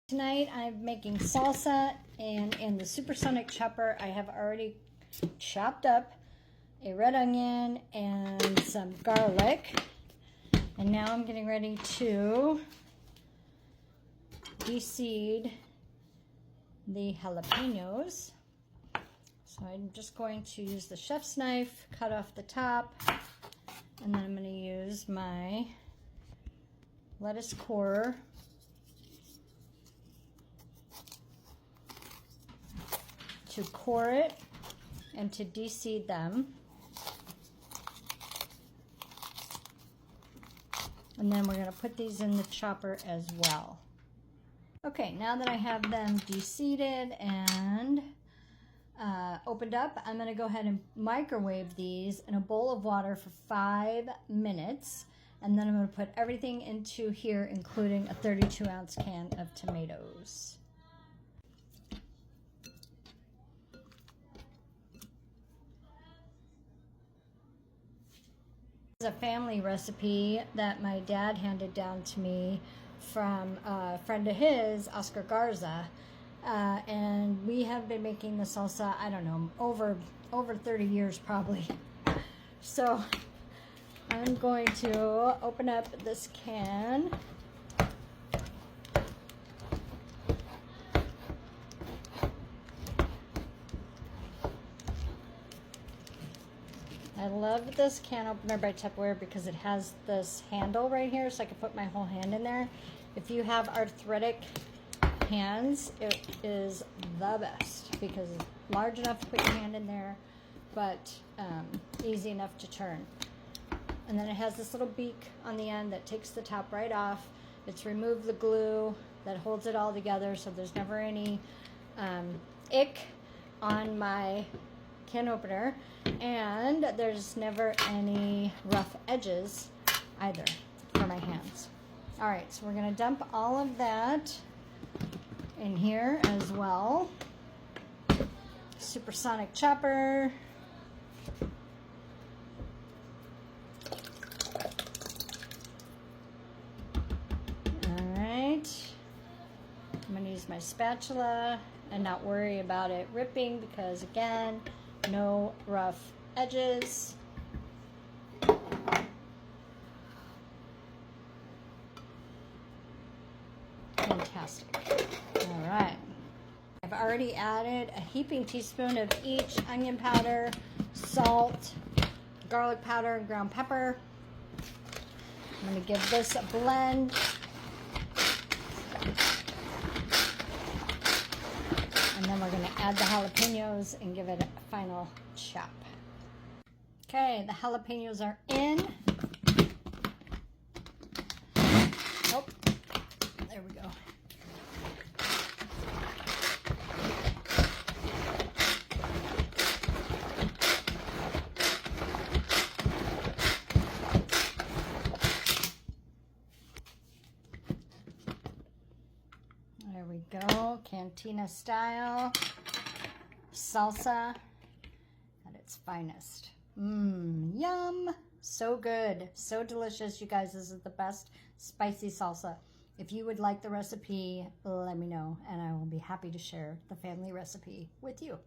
Tonight I'm making salsa, and in the supersonic chopper I have already chopped up a red onion and some garlic, and now I'm getting ready to de-seed the jalapenos. So I'm just going to use the chef's knife, cut off the top, and then I'm going to use my lettuce core to core it and to de-seed them. And then we're going to put these in the chopper as well. Okay, now that I have them de-seeded and opened up, I'm going to go ahead and microwave these in a bowl of water for 5 minutes. And then I'm going to put everything into here, including a 32-ounce can of tomatoes. This is a family recipe that my dad handed down to me from a friend of his, Oscar Garza. And we have been making the salsa, I don't know, over 30 years probably. So I'm going to open up this can. I love this can opener by Tupperware because it has this handle right here, so I can put my whole hand in there. If you have arthritic hands, it is the best because it's large enough to put your hand in there, but easy enough to turn. And then it has this little beak on the end that takes the top right off. It's removed the glue that holds it all together, so there's never any ick on my can opener, and there's never any rough edges either for my hands. All right, so we're going to dump all of that in here as well. Supersonic chopper. All right, I'm going to use my spatula and not worry about it ripping because, again, no rough edges. Fantastic. All right. I've already added a heaping teaspoon of each onion powder, salt, garlic powder, and ground pepper. I'm going to give this a blend. And then we're going to add the jalapenos and give it a final chop. Okay, the jalapenos are in. Oh, there we go. There we go, cantina style salsa at its finest. Yum, so good, so delicious, you guys. This is the best spicy salsa. If you would like the recipe, let me know and I will be happy to share the family recipe with you.